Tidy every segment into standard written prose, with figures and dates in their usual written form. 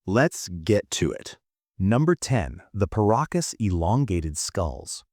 Let's get to it. Number 10. The Paracas elongated skulls.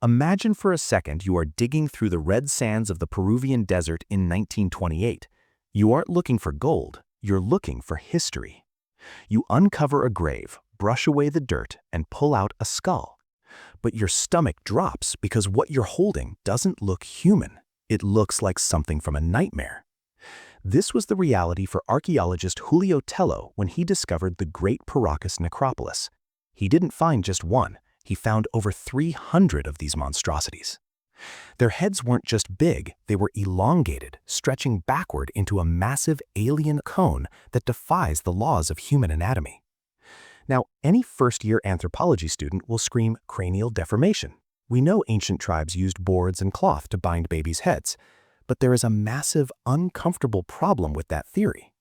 Imagine for a second you are digging through the red sands of the Peruvian desert in 1928. You aren't looking for gold, you're looking for history. You uncover a grave, brush away the dirt, and pull out a skull. But your stomach drops because what you're holding doesn't look human. It looks like something from a nightmare. This was the reality for archaeologist Julio Tello when he discovered the Great Paracas necropolis. He didn't find just one, he found over 300 of these monstrosities. Their heads weren't just big, they were elongated, stretching backward into a massive alien cone that defies the laws of human anatomy. Now, any first-year anthropology student will scream cranial deformation. We know ancient tribes used boards and cloth to bind babies' heads, but there is a massive, uncomfortable problem with that theory.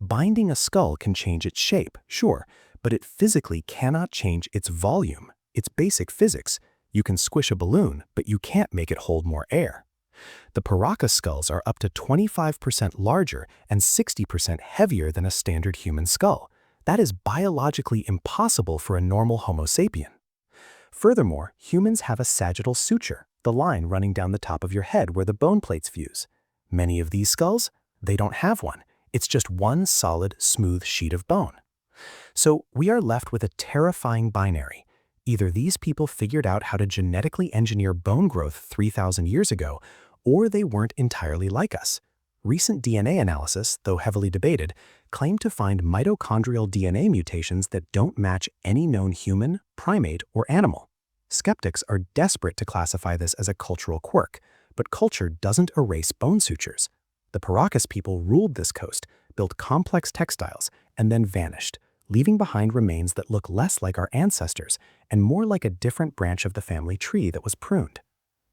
Binding a skull can change its shape, sure, but it physically cannot change its volume. It's basic physics. You can squish a balloon, but you can't make it hold more air. The Paracas skulls are up to 25% larger and 60% heavier than a standard human skull. That is biologically impossible for a normal Homo sapien. Furthermore, humans have a sagittal suture, the line running down the top of your head where the bone plates fuse. Many of these skulls, they don't have one. It's just one solid, smooth sheet of bone. So we are left with a terrifying binary. Either these people figured out how to genetically engineer bone growth 3,000 years ago, or they weren't entirely like us. Recent DNA analysis, though heavily debated, claimed to find mitochondrial DNA mutations that don't match any known human, primate, or animal. Skeptics are desperate to classify this as a cultural quirk, but culture doesn't erase bone sutures. The Paracas people ruled this coast, built complex textiles, and then vanished, leaving behind remains that look less like our ancestors and more like a different branch of the family tree that was pruned.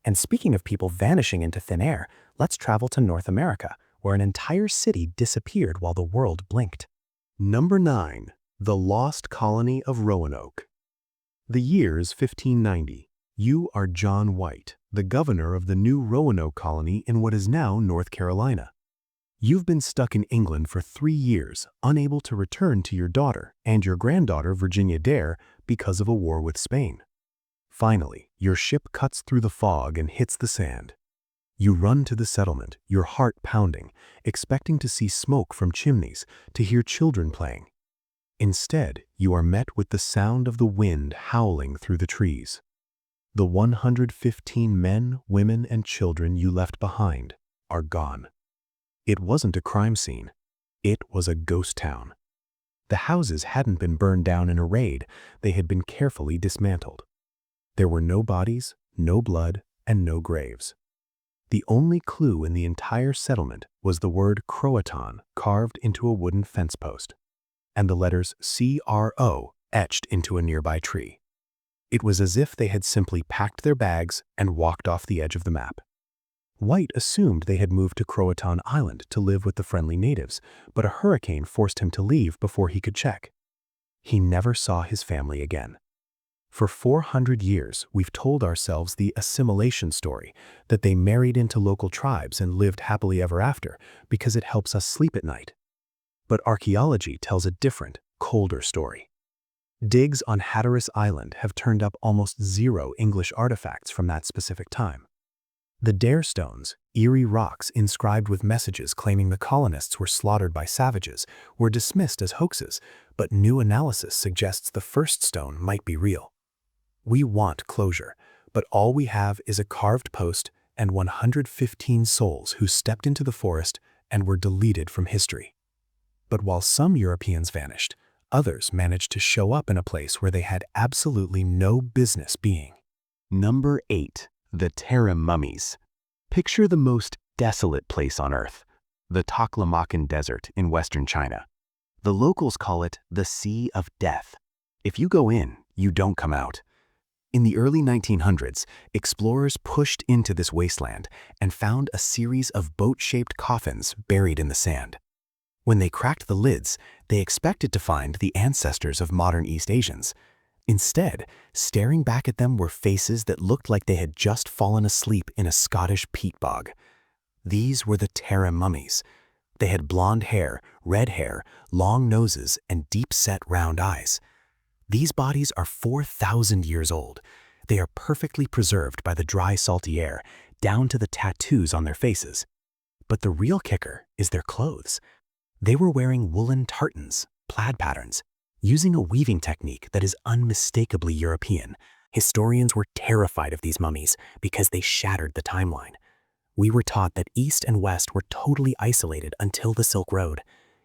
And speaking of people vanishing into thin air, let's travel to North America, where an entire city disappeared while the world blinked. Number 9. The Lost Colony of Roanoke. The year's 1590. You are John White, the governor of the new Roanoke colony in what is now North Carolina. You've been stuck in England for 3 years, unable to return to your daughter and your granddaughter Virginia Dare because of a war with Spain. Finally, your ship cuts through the fog and hits the sand. You run to the settlement, your heart pounding, expecting to see smoke from chimneys, to hear children playing. Instead, you are met with the sound of the wind howling through the trees. The 115 men, women, and children you left behind are gone. It wasn't a crime scene. It was a ghost town. The houses hadn't been burned down in a raid, they had been carefully dismantled. There were no bodies, no blood, and no graves. The only clue in the entire settlement was the word Croatan carved into a wooden fence post, and the letters CRO etched into a nearby tree. It was as if they had simply packed their bags and walked off the edge of the map. White assumed they had moved to Croatan Island to live with the friendly natives, but a hurricane forced him to leave before he could check. He never saw his family again. For 400 years, we've told ourselves the assimilation story, that they married into local tribes and lived happily ever after because it helps us sleep at night. But archaeology tells a different, colder story. Digs on Hatteras Island have turned up almost 0 English artifacts from that specific time. The Dare Stones, eerie rocks inscribed with messages claiming the colonists were slaughtered by savages, were dismissed as hoaxes, but new analysis suggests the first stone might be real. We want closure, but all we have is a carved post and 115 souls who stepped into the forest and were deleted from history. But while some Europeans vanished, others managed to show up in a place where they had absolutely no business being. Number 8. The Tarim Mummies. Picture the most desolate place on Earth, the Taklamakan Desert in western China. The locals call it the Sea of Death. If you go in, you don't come out. In the early 1900s, explorers pushed into this wasteland and found a series of boat-shaped coffins buried in the sand. When they cracked the lids, they expected to find the ancestors of modern East Asians. Instead, staring back at them were faces that looked like they had just fallen asleep in a Scottish peat bog. These were the Tarim mummies. They had blonde hair, red hair, long noses, and deep-set round eyes. These bodies are 4,000 years old. They are perfectly preserved by the dry, salty air, down to the tattoos on their faces. But the real kicker is their clothes. They were wearing woolen tartans, plaid patterns, using a weaving technique that is unmistakably European. Historians were terrified of these mummies because they shattered the timeline. We were taught that East and West were totally isolated until the Silk Road.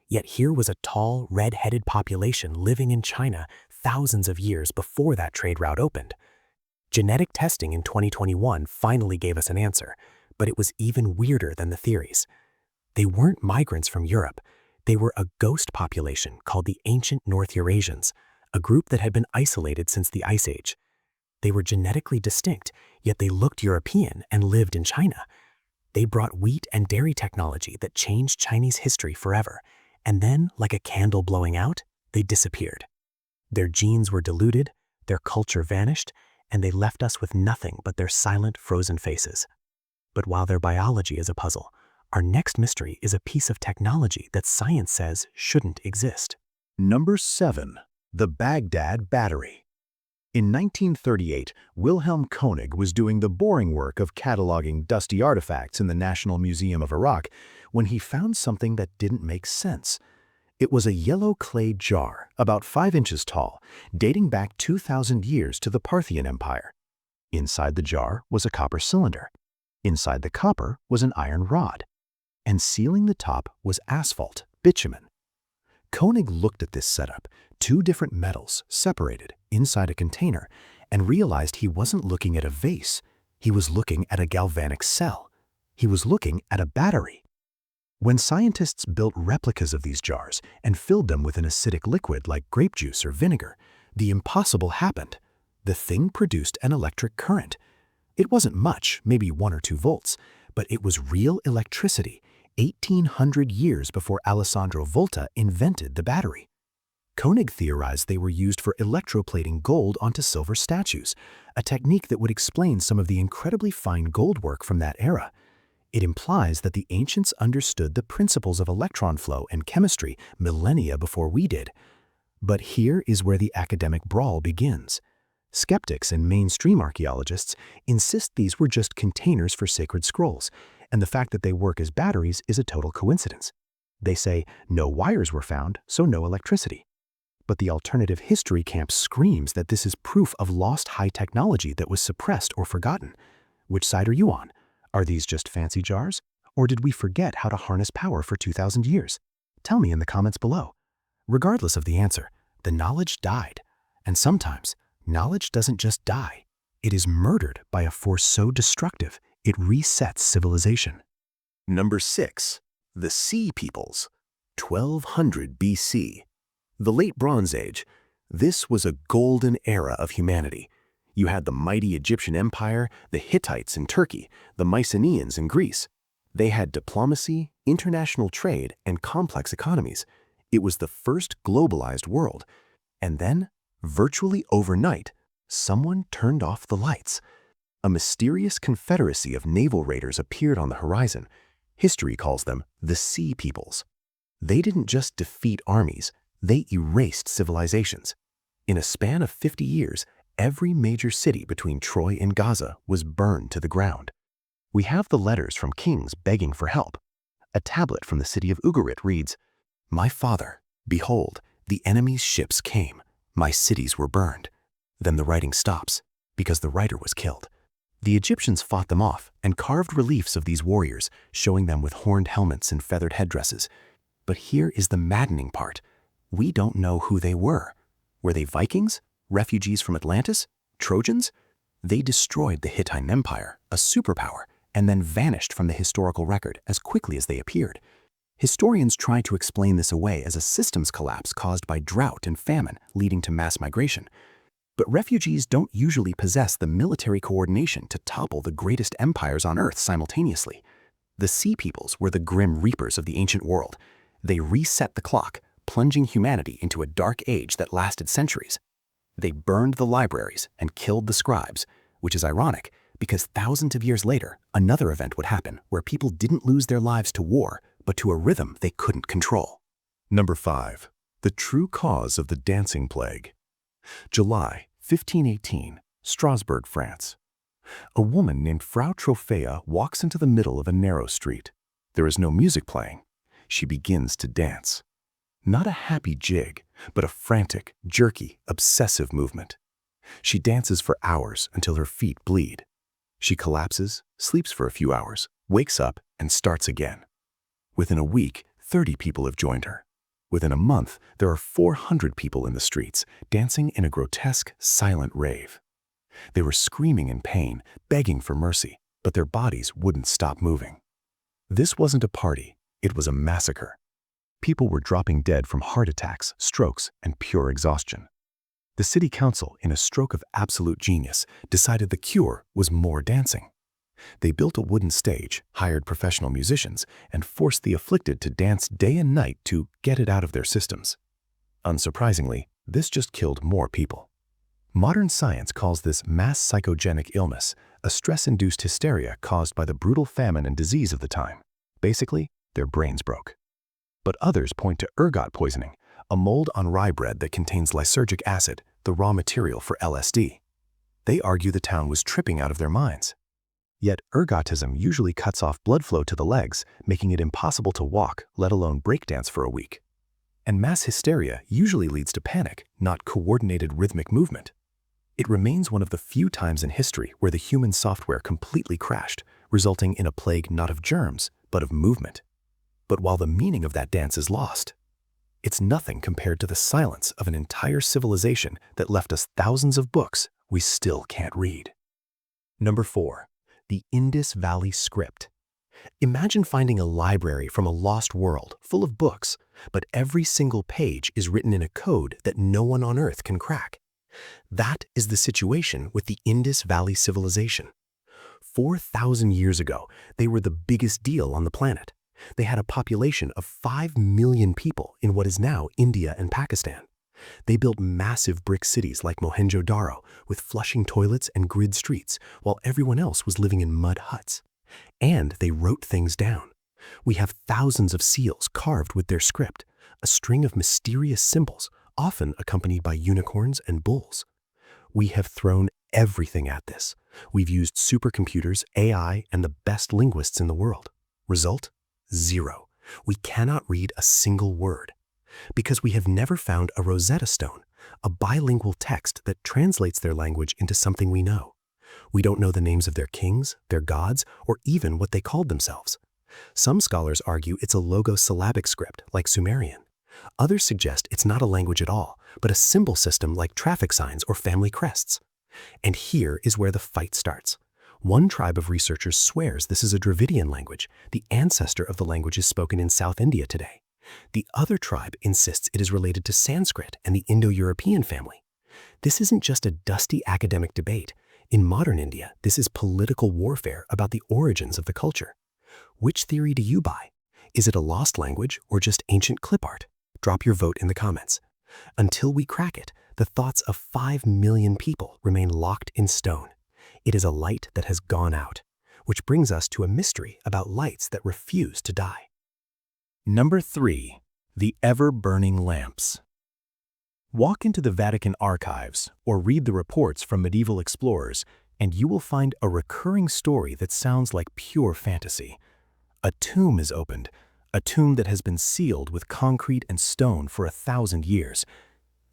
Yet here was a tall, red-headed population living in China thousands of years before that trade route opened. Genetic testing in 2021 finally gave us an answer, but it was even weirder than the theories. They weren't migrants from Europe. They were a ghost population called the ancient North Eurasians, a group that had been isolated since the Ice Age. They were genetically distinct, yet they looked European and lived in China. They brought wheat and dairy technology that changed Chinese history forever, and then, like a candle blowing out, they disappeared. Their genes were diluted, their culture vanished, and they left us with nothing but their silent, frozen faces. But while their biology is a puzzle, our next mystery is a piece of technology that science says shouldn't exist. Number 7. The Baghdad Battery. In 1938, Wilhelm Koenig was doing the boring work of cataloging dusty artifacts in the National Museum of Iraq when he found something that didn't make sense. It was a yellow clay jar, about 5 inches tall, dating back 2,000 years to the Parthian Empire. Inside the jar was a copper cylinder. Inside the copper was an iron rod. And sealing the top was asphalt, bitumen. Koenig looked at this setup, 2 different metals separated inside a container, and realized he wasn't looking at a vase. He was looking at a galvanic cell. He was looking at a battery. When scientists built replicas of these jars and filled them with an acidic liquid like grape juice or vinegar, the impossible happened. The thing produced an electric current. It wasn't much, maybe 1 or 2 volts, but it was real electricity, 1,800 years before Alessandro Volta invented the battery. Koenig theorized they were used for electroplating gold onto silver statues, a technique that would explain some of the incredibly fine gold work from that era. It implies that the ancients understood the principles of electron flow and chemistry millennia before we did. But here is where the academic brawl begins. Skeptics and mainstream archaeologists insist these were just containers for sacred scrolls, and the fact that they work as batteries is a total coincidence. They say no wires were found, so no electricity. But the alternative history camp screams that this is proof of lost high technology that was suppressed or forgotten. Which side are you on? Are these just fancy jars? Or did we forget how to harness power for 2,000 years? Tell me in the comments below. Regardless of the answer, the knowledge died. And sometimes, knowledge doesn't just die. It is murdered by a force so destructive, it resets civilization. Number 6. The Sea Peoples, 1200 BC. The Late Bronze Age. This was a golden era of humanity. You had the mighty Egyptian Empire, the Hittites in Turkey, the Mycenaeans in Greece. They had diplomacy, international trade, and complex economies. It was the first globalized world. And then, virtually overnight, someone turned off the lights. A mysterious confederacy of naval raiders appeared on the horizon. History calls them the Sea Peoples. They didn't just defeat armies, they erased civilizations. In a span of 50 years, every major city between Troy and Gaza was burned to the ground. We have the letters from kings begging for help. A tablet from the city of Ugarit reads, "My father, behold, the enemy's ships came. My cities were burned." Then the writing stops, because the writer was killed. The Egyptians fought them off and carved reliefs of these warriors, showing them with horned helmets and feathered headdresses. But here is the maddening part. We don't know who they were. Were they Vikings? Refugees from Atlantis? Trojans? They destroyed the Hittite Empire, a superpower, and then vanished from the historical record as quickly as they appeared. Historians try to explain this away as a systems collapse caused by drought and famine leading to mass migration. But refugees don't usually possess the military coordination to topple the greatest empires on Earth simultaneously. The Sea Peoples were the grim reapers of the ancient world. They reset the clock, plunging humanity into a dark age that lasted centuries. They burned the libraries and killed the scribes, which is ironic because thousands of years later, another event would happen where people didn't lose their lives to war, but to a rhythm they couldn't control. Number 5. The true cause of the dancing plague. July 1518, Strasbourg, France. A woman named Frau Trophea walks into the middle of a narrow street. There is no music playing. She begins to dance. Not a happy jig, but a frantic, jerky, obsessive movement. She dances for hours until her feet bleed. She collapses, sleeps for a few hours, wakes up, and starts again. Within a week, 30 people have joined her. Within a month, there are 400 people in the streets, dancing in a grotesque, silent rave. They were screaming in pain, begging for mercy, but their bodies wouldn't stop moving. This wasn't a party, it was a massacre. People were dropping dead from heart attacks, strokes, and pure exhaustion. The city council, in a stroke of absolute genius, decided the cure was more dancing. They built a wooden stage, hired professional musicians, and forced the afflicted to dance day and night to get it out of their systems. Unsurprisingly, this just killed more people. Modern science calls this mass psychogenic illness, a stress-induced hysteria caused by the brutal famine and disease of the time. Basically, their brains broke. But others point to ergot poisoning, a mold on rye bread that contains lysergic acid, the raw material for LSD. They argue the town was tripping out of their minds. Yet ergotism usually cuts off blood flow to the legs, making it impossible to walk, let alone breakdance for a week. And mass hysteria usually leads to panic, not coordinated rhythmic movement. It remains one of the few times in history where the human software completely crashed, resulting in a plague not of germs, but of movement. But while the meaning of that dance is lost, it's nothing compared to the silence of an entire civilization that left us thousands of books we still can't read. Number 4. The Indus Valley script. Imagine finding a library from a lost world full of books, but every single page is written in a code that no one on Earth can crack. That is the situation with the Indus Valley civilization. 4,000 years ago, they were the biggest deal on the planet. They had a population of 5 million people in what is now India and Pakistan. They built massive brick cities like Mohenjo-Daro with flushing toilets and grid streets, while everyone else was living in mud huts. And they wrote things down. We have thousands of seals carved with their script, a string of mysterious symbols, often accompanied by unicorns and bulls. We have thrown everything at this. We've used supercomputers, AI, and the best linguists in the world. Result? 0. We cannot read a single word. Because we have never found a Rosetta Stone, a bilingual text that translates their language into something we know. We don't know the names of their kings, their gods, or even what they called themselves. Some scholars argue it's a logosyllabic script like Sumerian. Others suggest it's not a language at all, but a symbol system like traffic signs or family crests. And here is where the fight starts. One tribe of researchers swears this is a Dravidian language, the ancestor of the languages spoken in South India today. The other tribe insists it is related to Sanskrit and the Indo-European family. This isn't just a dusty academic debate. In modern India, this is political warfare about the origins of the culture. Which theory do you buy? Is it a lost language or just ancient clip art? Drop your vote in the comments. Until we crack it, the thoughts of 5 million people remain locked in stone. It is a light that has gone out, which brings us to a mystery about lights that refuse to die. Number 3. The ever-burning lamps. Walk into the Vatican archives or read the reports from medieval explorers, and you will find a recurring story that sounds like pure fantasy. A tomb is opened, a tomb that has been sealed with concrete and stone for 1,000 years.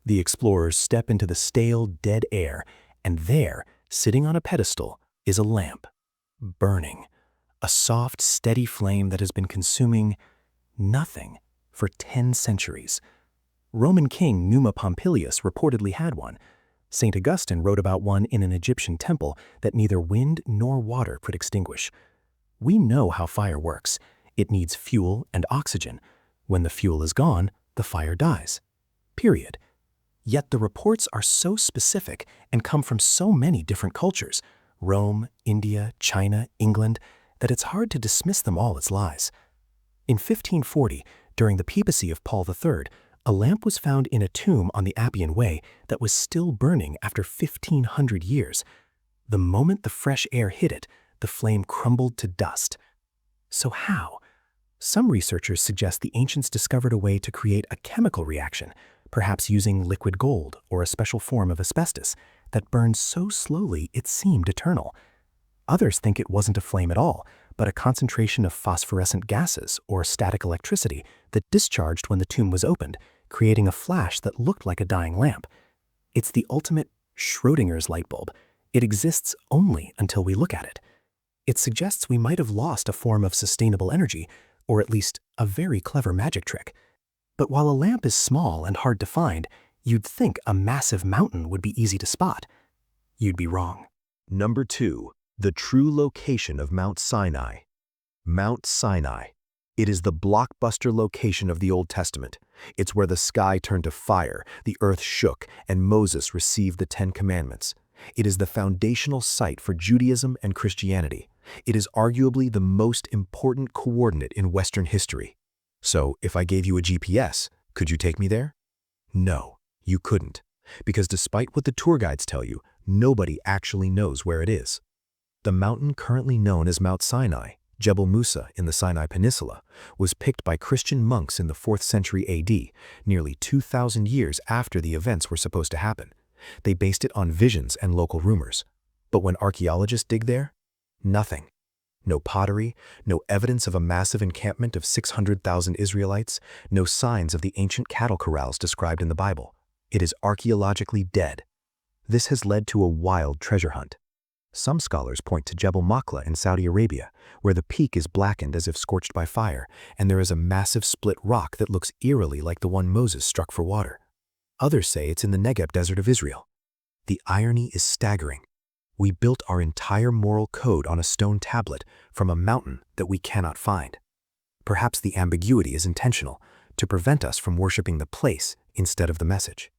The explorers step into the stale, dead air, and there, sitting on a pedestal, is a lamp, burning, a soft, steady flame that has been consuming nothing for 10 centuries. Roman king Numa Pompilius reportedly had one. St. Augustine wrote about one in an Egyptian temple that neither wind nor water could extinguish. We know how fire works. It needs fuel and oxygen. When the fuel is gone, the fire dies. Period. Yet the reports are so specific and come from so many different cultures, Rome, India, China, England, that it's hard to dismiss them all as lies. In 1540, during the papacy of Paul III, a lamp was found in a tomb on the Appian Way that was still burning after 1,500 years. The moment the fresh air hit it, the flame crumbled to dust. So how? Some researchers suggest the ancients discovered a way to create a chemical reaction, perhaps using liquid gold or a special form of asbestos that burned so slowly it seemed eternal. Others think it wasn't a flame at all, but a concentration of phosphorescent gases or static electricity that discharged when the tomb was opened, creating a flash that looked like a dying lamp. It's the ultimate Schrödinger's light bulb. It exists only until we look at it. It suggests we might have lost a form of sustainable energy, or at least a very clever magic trick. But while a lamp is small and hard to find, you'd think a massive mountain would be easy to spot. You'd be wrong. Number 2. The true location of Mount Sinai. Mount Sinai. It is the blockbuster location of the Old Testament. It's where the sky turned to fire, the earth shook, and Moses received the Ten Commandments. It is the foundational site for Judaism and Christianity. It is arguably the most important coordinate in Western history. So, if I gave you a GPS, could you take me there? No, you couldn't. Because despite what the tour guides tell you, nobody actually knows where it is. The mountain currently known as Mount Sinai, Jebel Musa in the Sinai Peninsula, was picked by Christian monks in the 4th century AD, nearly 2,000 years after the events were supposed to happen. They based it on visions and local rumors. But when archaeologists dig there, nothing. No pottery, no evidence of a massive encampment of 600,000 Israelites, no signs of the ancient cattle corrals described in the Bible. It is archaeologically dead. This has led to a wild treasure hunt. Some scholars point to Jebel Makla in Saudi Arabia, where the peak is blackened as if scorched by fire, and there is a massive split rock that looks eerily like the one Moses struck for water. Others say it's in the Negev desert of Israel. The irony is staggering. We built our entire moral code on a stone tablet from a mountain that we cannot find. Perhaps the ambiguity is intentional, to prevent us from worshiping the place instead of the message.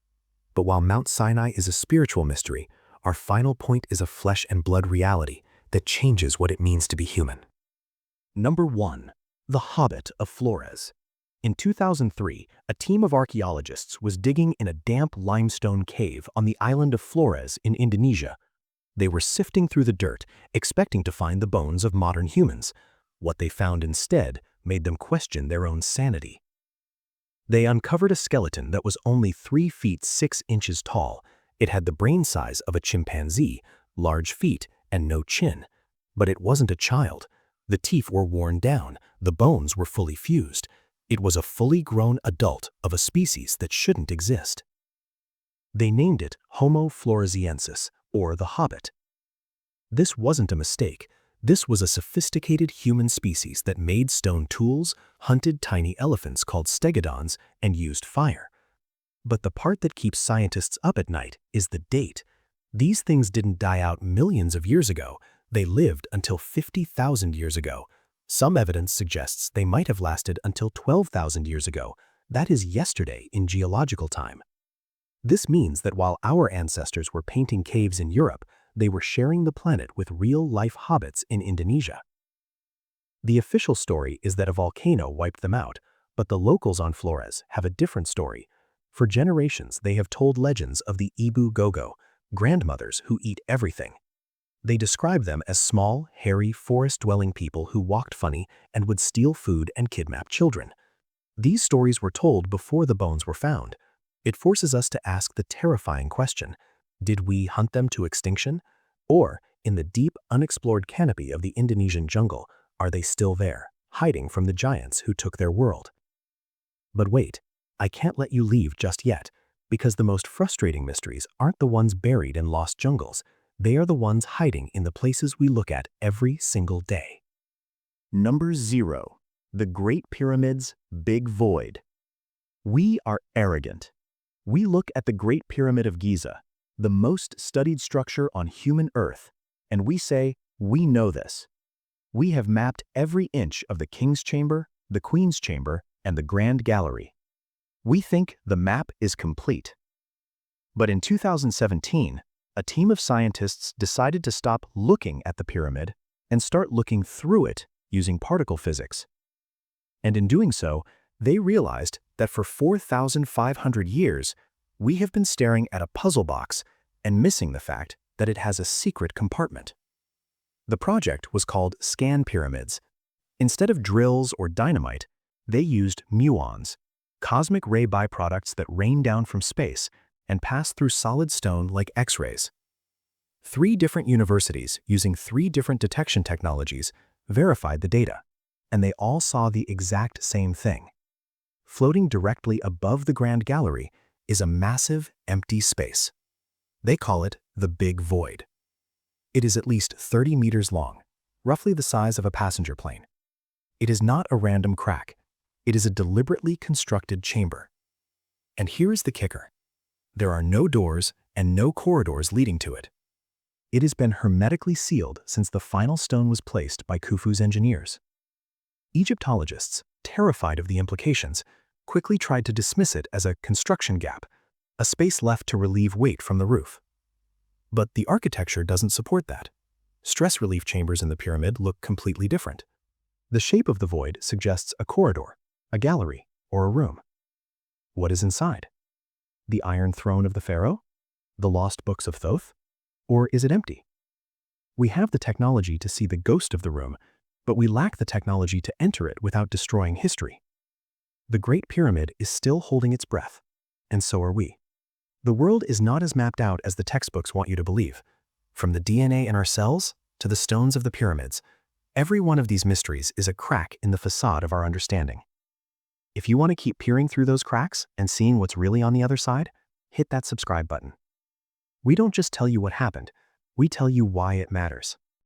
But while Mount Sinai is a spiritual mystery, our final point is a flesh and blood reality that changes what it means to be human. Number 1. The Hobbit of Flores. In 2003, a team of archaeologists was digging in a damp limestone cave on the island of Flores in Indonesia. They were sifting through the dirt, expecting to find the bones of modern humans. What they found instead made them question their own sanity. They uncovered a skeleton that was only 3 feet 6 inches tall. It had the brain size of a chimpanzee, large feet, and no chin. But it wasn't a child. The teeth were worn down, the bones were fully fused. It was a fully grown adult of a species that shouldn't exist. They named it Homo floresiensis, or the Hobbit. This wasn't a mistake. This was a sophisticated human species that made stone tools, hunted tiny elephants called stegodons, and used fire. But the part that keeps scientists up at night is the date. These things didn't die out millions of years ago. They lived until 50,000 years ago. Some evidence suggests they might have lasted until 12,000 years ago. That is yesterday in geological time. This means that while our ancestors were painting caves in Europe, they were sharing the planet with real-life hobbits in Indonesia. The official story is that a volcano wiped them out, but the locals on Flores have a different story. For generations, they have told legends of the Ibu Gogo, grandmothers who eat everything. They describe them as small, hairy, forest-dwelling people who walked funny and would steal food and kidnap children. These stories were told before the bones were found. It forces us to ask the terrifying question, did we hunt them to extinction? Or, in the deep, unexplored canopy of the Indonesian jungle, are they still there, hiding from the giants who took their world? But wait, I can't let you leave just yet, because the most frustrating mysteries aren't the ones buried in lost jungles. They are the ones hiding in the places we look at every single day. Number 0. The Great Pyramid's Big Void. We are arrogant. We look at the Great Pyramid of Giza, the most studied structure on human Earth, and we say, we know this. We have mapped every inch of the King's Chamber, the Queen's Chamber, and the Grand Gallery. We think the map is complete. But in 2017, a team of scientists decided to stop looking at the pyramid and start looking through it using particle physics. And in doing so, they realized that for 4,500 years, we have been staring at a puzzle box and missing the fact that it has a secret compartment. The project was called Scan Pyramids. Instead of drills or dynamite, they used muons, cosmic ray byproducts that rain down from space and pass through solid stone like X-rays. 3 different universities using 3 different detection technologies verified the data, and they all saw the exact same thing. Floating directly above the Grand Gallery is a massive, empty space. They call it the Big Void. It is at least 30 meters long, roughly the size of a passenger plane. It is not a random crack. It is a deliberately constructed chamber. And here is the kicker. There are no doors and no corridors leading to it. It has been hermetically sealed since the final stone was placed by Khufu's engineers. Egyptologists, terrified of the implications, quickly tried to dismiss it as a construction gap, a space left to relieve weight from the roof. But the architecture doesn't support that. Stress relief chambers in the pyramid look completely different. The shape of the void suggests a corridor, a gallery, or a room. What is inside? The Iron Throne of the Pharaoh? The lost books of Thoth? Or is it empty? We have the technology to see the ghost of the room, but we lack the technology to enter it without destroying history. The Great Pyramid is still holding its breath, and so are we. The world is not as mapped out as the textbooks want you to believe. From the DNA in our cells to the stones of the pyramids, every one of these mysteries is a crack in the facade of our understanding. If you want to keep peering through those cracks and seeing what's really on the other side, hit that subscribe button. We don't just tell you what happened, we tell you why it matters.